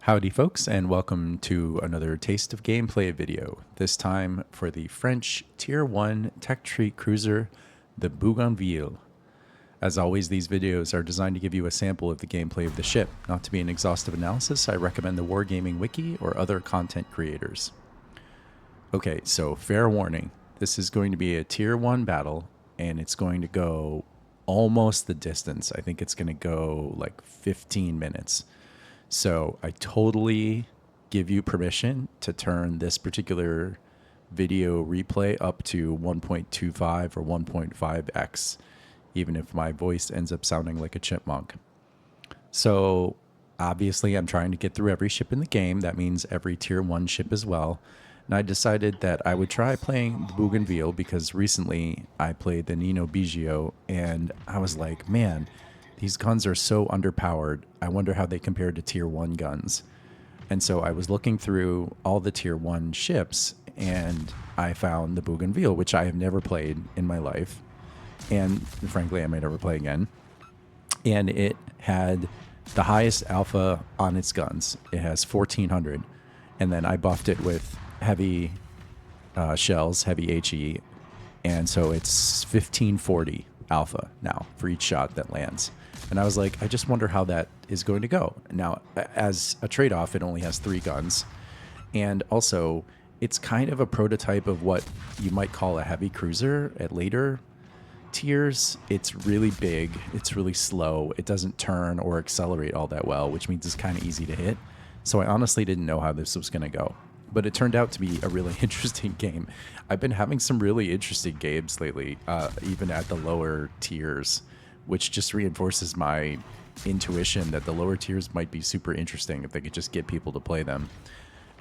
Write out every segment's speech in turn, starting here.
Howdy folks, and welcome to another Taste of Gameplay video, this time for the French Tier 1 tech treat cruiser, the Bougainville. As always, these videos are designed to give you a sample of the gameplay of the ship. Not to be an exhaustive analysis, I recommend the Wargaming Wiki or other content creators. Okay, so fair warning, this is going to be a Tier 1 battle, and it's going to go almost the distance. I think it's going to go like 15 minutes. So I totally give you permission to turn this particular video replay up to 1.25 or 1.5x, even if my voice ends up sounding like a chipmunk. So obviously I'm trying to get through every ship in the game. That means every tier 1 ship as well. And I decided that I would try playing the Bougainville because recently I played the Nino Bigio and I was like, man, these guns are so underpowered. I wonder how they compare to tier 1 guns. And so I was looking through all the tier 1 ships and I found the Bougainville, which I have never played in my life. And frankly, I may never play again. And it had the highest alpha on its guns. It has 1400. And then I buffed it with heavy shells, heavy HE. And so it's 1540 alpha now for each shot that lands. And I was like, I just wonder how that is going to go. Now, as a trade-off, it only has 3 guns. And also, it's kind of a prototype of what you might call a heavy cruiser at later tiers. It's really big. It's really slow. It doesn't turn or accelerate all that well, which means it's kind of easy to hit. So I honestly didn't know how this was going to go. But it turned out to be a really interesting game. I've been having some really interesting games lately, even at the lower tiers, which just reinforces my intuition that the lower tiers might be super interesting if they could just get people to play them.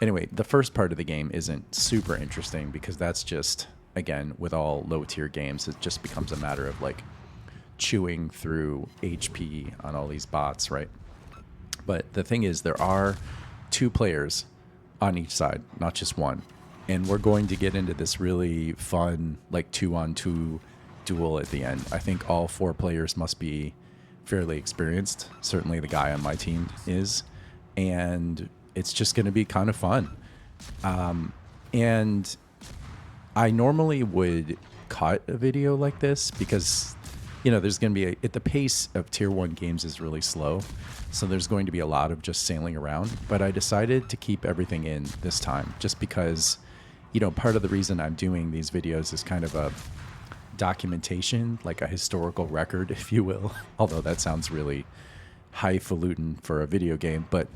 Anyway, the first part of the game isn't super interesting because that's just, again, with all low tier games, it just becomes a matter of like chewing through HP on all these bots, right? But the thing is, there are 2 players on each side, not just one. And we're going to get into this really fun, like 2-on-2 duel at the end. I think all 4 players must be fairly experienced. Certainly the guy on my team is. And it's just going to be kind of fun. And I normally would cut a video like this because, you know, there's going to be the pace of tier 1 games is really slow. So there's going to be a lot of just sailing around. But I decided to keep everything in this time just because, you know, part of the reason I'm doing these videos is kind of a documentation, like a historical record, if you will. Although that sounds really highfalutin for a video game. But,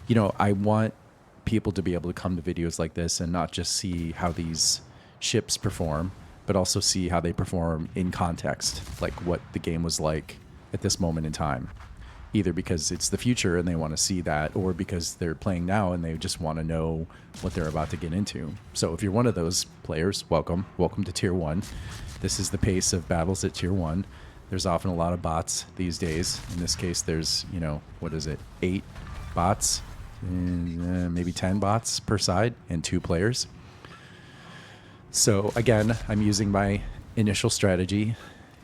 you know, I want people to be able to come to videos like this and not just see how these ships perform, but also see how they perform in context, like what the game was like at this moment in time. Either because it's the future and they want to see that, or because they're playing now and they just want to know what they're about to get into. So if you're one of those players, welcome. Welcome to Tier 1. This is the pace of battles at Tier 1. There's often a lot of bots these days. In this case, there's, you know, what is it, 8 bots, and, maybe 10 bots per side, and 2 players. So again, I'm using my initial strategy.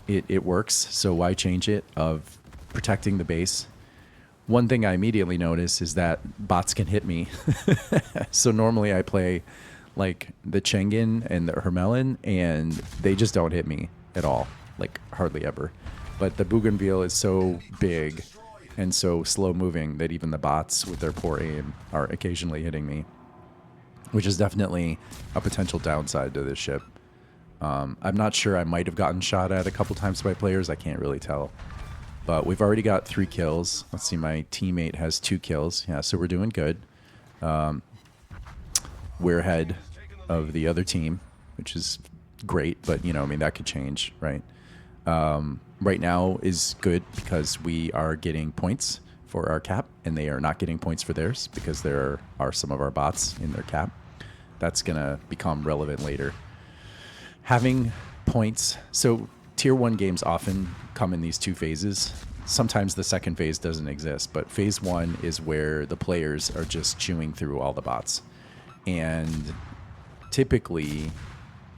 It works, so why change it, of protecting the base. One thing I immediately notice is that bots can hit me. So normally I play like the Chengen and the Hermelin, and they just don't hit me at all, like hardly ever. But the Bougainville is so big and so slow moving that even the bots with their poor aim are occasionally hitting me, which is definitely a potential downside to this ship. I'm not sure. I might have gotten shot at a couple times by players. I can't really tell. But we've already got 3 kills. Let's see, my teammate has 2 kills. Yeah, so we're doing good. We're ahead of the other team, which is great. But, you know, I mean, that could change, right? Right now is good because we are getting points for our cap, and they are not getting points for theirs because there are some of our bots in their cap. That's going to become relevant later. Having points... So Tier 1 games often come in these 2 phases. Sometimes the second phase doesn't exist, but phase 1 is where the players are just chewing through all the bots. And typically,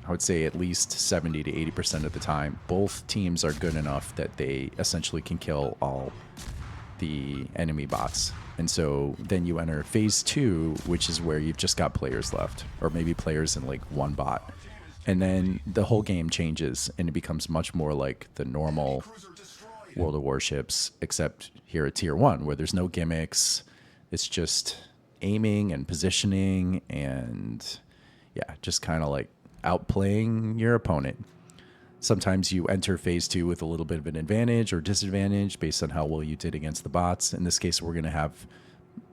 I would say at least 70 to 80% of the time, both teams are good enough that they essentially can kill all the enemy bots. And so then you enter phase 2, which is where you've just got players left, or maybe players in like one bot. And then the whole game changes and it becomes much more like the normal World of Warships, except here at Tier 1, where there's no gimmicks. It's just aiming and positioning and, yeah, just kind of like outplaying your opponent. Sometimes you enter phase 2 with a little bit of an advantage or disadvantage based on how well you did against the bots. In this case, we're going to have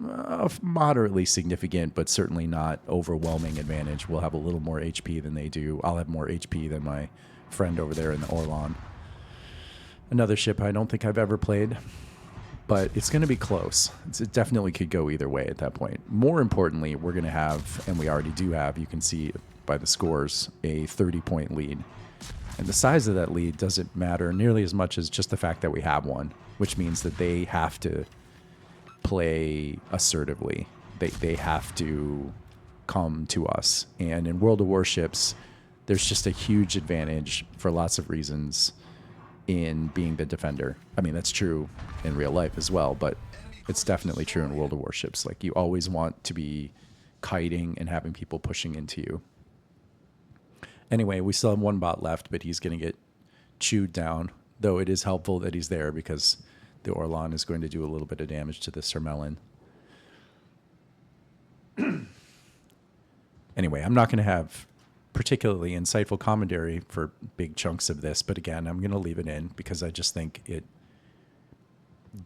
a moderately significant, but certainly not overwhelming advantage. We'll have a little more HP than they do. I'll have more HP than my friend over there in the Orlan. Another ship I don't think I've ever played, but it's going to be close. It definitely could go either way at that point. More importantly, we're going to have, and we already do have, you can see by the scores, a 30-point lead. And the size of that lead doesn't matter nearly as much as just the fact that we have one, which means that they have to play assertively. They have to come to us. And in World of Warships, there's just a huge advantage for lots of reasons in being the defender. I mean, that's true in real life as well, but it's definitely true in World of Warships. Like, you always want to be kiting and having people pushing into you. Anyway, we still have one bot left, but he's going to get chewed down, though it is helpful that he's there because the Orlan is going to do a little bit of damage to this Hermelin. Anyway, I'm not going to have particularly insightful commentary for big chunks of this, but again, I'm going to leave it in because I just think it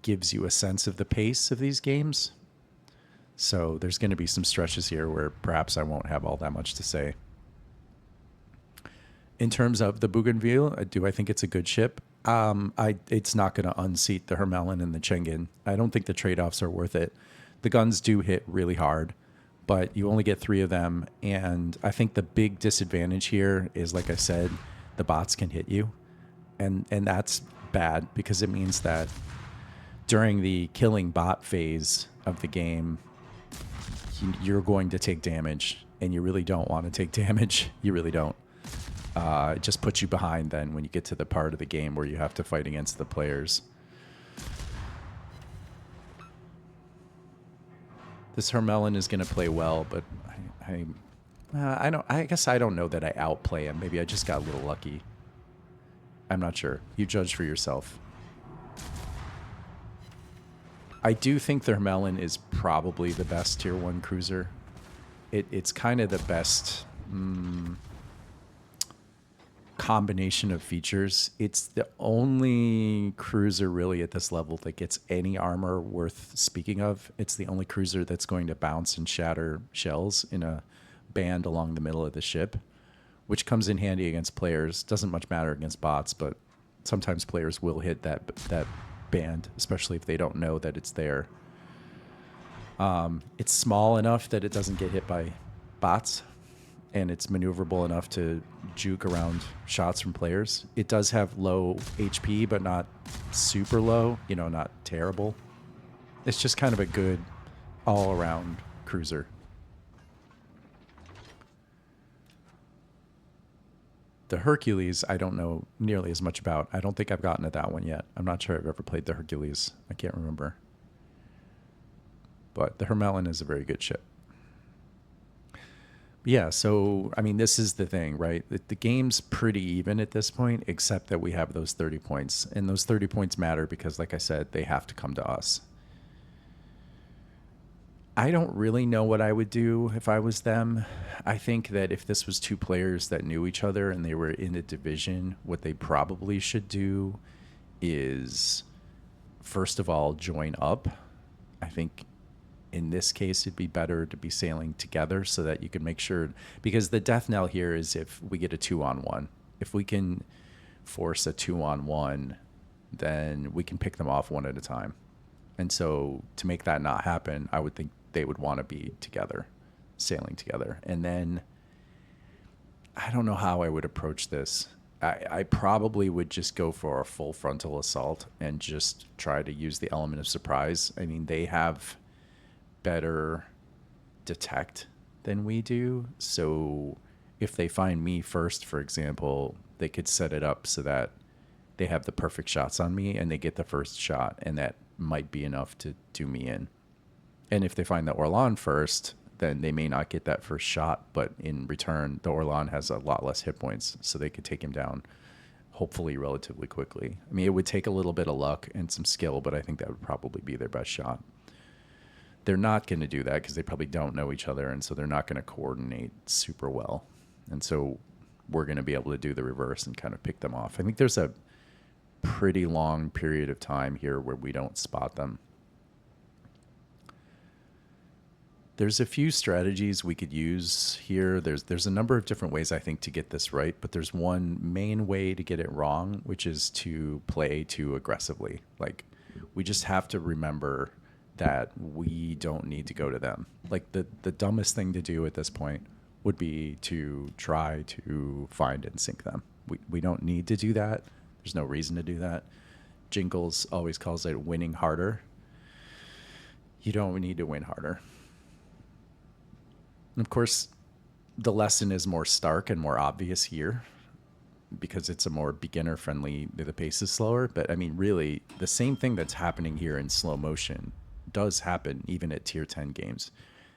gives you a sense of the pace of these games. So there's going to be some stretches here where perhaps I won't have all that much to say. In terms of the Bougainville, do I think it's a good ship? It's not going to unseat the Hermelin and the Chengen. I don't think the trade-offs are worth it. The guns do hit really hard, but you only get 3 of them. And I think the big disadvantage here is, like I said, the bots can hit you. And that's bad because it means that during the killing bot phase of the game, you're going to take damage. And you really don't want to take damage. You really don't. It just puts you behind then when you get to the part of the game where you have to fight against the players. This Hermelin is going to play well, but I guess I don't know that I outplay him. Maybe I just got a little lucky. I'm not sure. You judge for yourself. I do think the Hermelin is probably the best Tier 1 cruiser. It's kind of the best combination of features. It's the only cruiser really at this level that gets any armor worth speaking of. It's the only cruiser that's going to bounce and shatter shells in a band along the middle of the ship, which comes in handy against players. Doesn't much matter against bots, but sometimes players will hit that band, especially if they don't know that it's there. It's small enough that it doesn't get hit by bots, and it's maneuverable enough to juke around shots from players. It does have low HP, but not super low, not terrible. It's just kind of a good all-around cruiser. The Hercules, I don't know nearly as much about. I don't think I've gotten to that one yet. I'm not sure I've ever played the Hercules. I can't remember. But the Hermelin is a very good ship. Yeah, so, I mean, this is the thing, right? The game's pretty even at this point, except that we have those 30 points. And those 30 points matter because, like I said, they have to come to us. I don't really know what I would do if I was them. I think that if this was 2 players that knew each other and they were in a division, what they probably should do is, first of all, join up. I think in this case, it'd be better to be sailing together so that you can make sure, because the death knell here is if we get a 2-on-1. If we can force a 2-on-1, then we can pick them off one at a time. And so to make that not happen, I would think they would want to be together, sailing together. And then I don't know how I would approach this. I probably would just go for a full frontal assault and just try to use the element of surprise. I mean, they have better detect than we do. So if they find me first, for example, they could set it up so that they have the perfect shots on me and they get the first shot, and that might be enough to do me in. And if they find the Orlan first, then they may not get that first shot, but in return, the Orlan has a lot less hit points, so they could take him down, hopefully relatively quickly. I mean, it would take a little bit of luck and some skill, but I think that would probably be their best shot. They're not going to do that because they probably don't know each other, and so they're not going to coordinate super well. And so we're going to be able to do the reverse and kind of pick them off. I think there's a pretty long period of time here where we don't spot them. There's a few strategies we could use here. There's a number of different ways, I think, to get this right, but there's one main way to get it wrong, which is to play too aggressively. Like, we just have to remember that we don't need to go to them. Like, the dumbest thing to do at this point would be to try to find and sink them. We don't need to do that. There's no reason to do that. Jingles always calls it winning harder. You don't need to win harder. Of course, the lesson is more stark and more obvious here because it's a more beginner-friendly, the pace is slower. But, I mean, really, the same thing that's happening here in slow motion does happen even at Tier 10 games.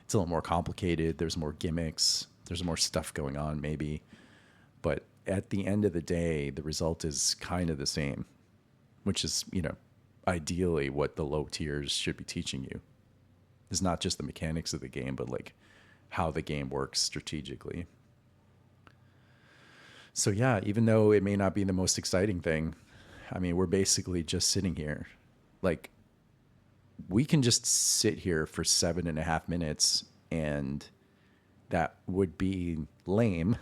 It's a little more complicated. There's more gimmicks. There's more stuff going on, maybe. But at the end of the day, the result is kind of the same, which is, ideally what the low tiers should be teaching you. It's not just the mechanics of the game, but, like, how the game works strategically. So yeah, even though it may not be the most exciting thing, I mean, we're basically just sitting here. Like, we can just sit here for 7.5 minutes and that would be lame,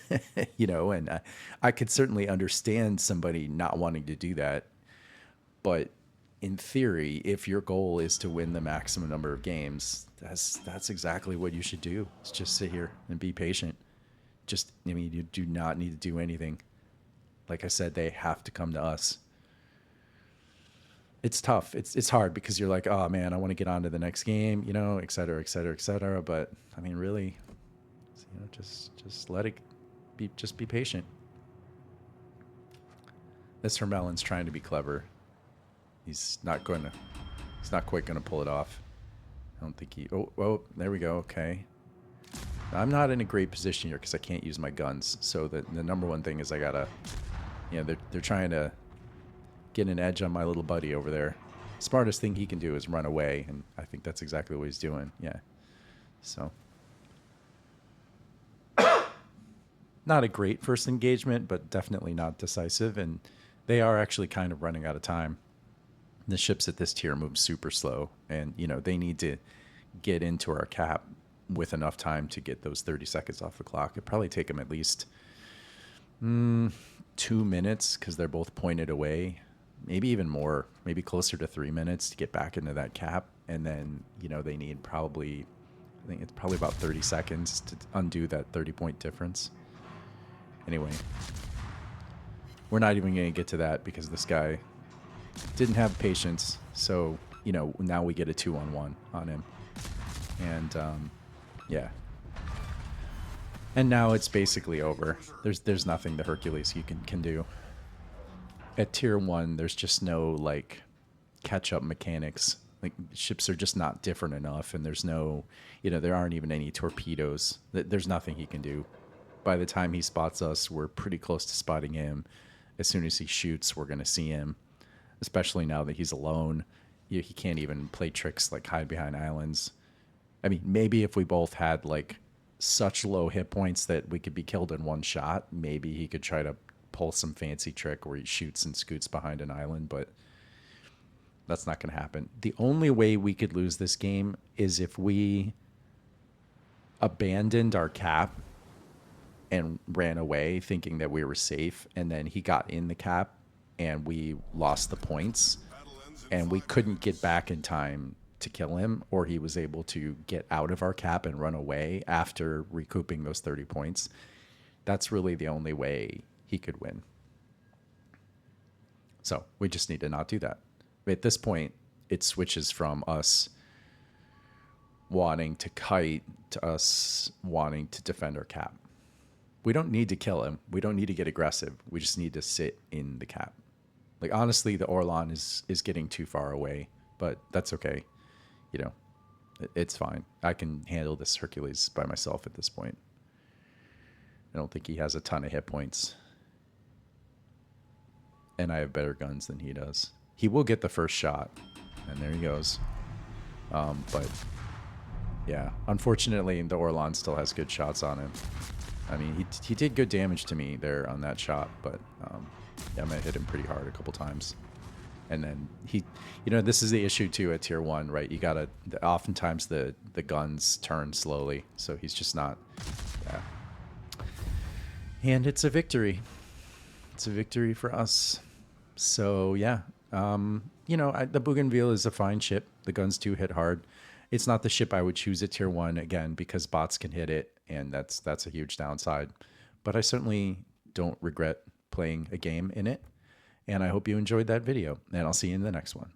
and I could certainly understand somebody not wanting to do that. But in theory, if your goal is to win the maximum number of games, that's exactly what you should do. Is just sit here and be patient. You do not need to do anything. Like I said, they have to come to us. It's tough. It's hard because you're like, oh man, I want to get on to the next game, et cetera, et cetera, et cetera. But I mean, really, just let it be. Just be patient. This Hermelin's trying to be clever. He's not quite going to pull it off. I don't think he... Oh, there we go. Okay. I'm not in a great position here because I can't use my guns. So the number one thing is I got to... they're trying to get an edge on my little buddy over there. Smartest thing he can do is run away, and I think that's exactly what he's doing. Yeah. So... not a great first engagement, but definitely not decisive, and they are actually kind of running out of time. The ships at this tier move super slow, and they need to get into our cap with enough time to get those 30 seconds off the clock. It'd probably take them at least 2 minutes because they're both pointed away, maybe even more, maybe closer to 3 minutes to get back into that cap. And then they need probably, I think it's probably about 30 seconds to undo that 30-point difference. Anyway, we're not even going to get to that because this guy didn't have patience. So, now we get a 2-on-1 on him. And, yeah. And now it's basically over. There's nothing the Hercules you can do. At Tier 1, there's just no, like, catch-up mechanics. Like, ships are just not different enough, and there's no, there aren't even any torpedoes. There's nothing he can do. By the time he spots us, we're pretty close to spotting him. As soon as he shoots, we're going to see him. Especially now that he's alone. He can't even play tricks like hide behind islands. I mean, maybe if we both had like such low hit points that we could be killed in one shot, maybe he could try to pull some fancy trick where he shoots and scoots behind an island, but that's not going to happen. The only way we could lose this game is if we abandoned our cap and ran away thinking that we were safe, and then he got in the cap and we lost the points and we couldn't get back in time to kill him, or he was able to get out of our cap and run away after recouping those 30 points. That's really the only way he could win. So we just need to not do that. At this point, it switches from us wanting to kite to us wanting to defend our cap. We don't need to kill him. We don't need to get aggressive. We just need to sit in the cap. Like, honestly, the Orlan is getting too far away, but that's okay. It's fine. I can handle this Hercules by myself at this point. I don't think he has a ton of hit points. And I have better guns than he does. He will get the first shot. And there he goes. But yeah, unfortunately, the Orlan still has good shots on him. I mean, he did good damage to me there on that shot, but yeah, I might hit him pretty hard a couple times. And then this is the issue too at tier 1, right? You gotta, oftentimes the guns turn slowly, so he's just not, yeah. And it's a victory. It's a victory for us. So yeah, the Bougainville is a fine ship. The guns do hit hard. It's not the ship I would choose at tier 1 again because bots can hit it, and that's a huge downside. But I certainly don't regret playing a game in it. And I hope you enjoyed that video, and I'll see you in the next one.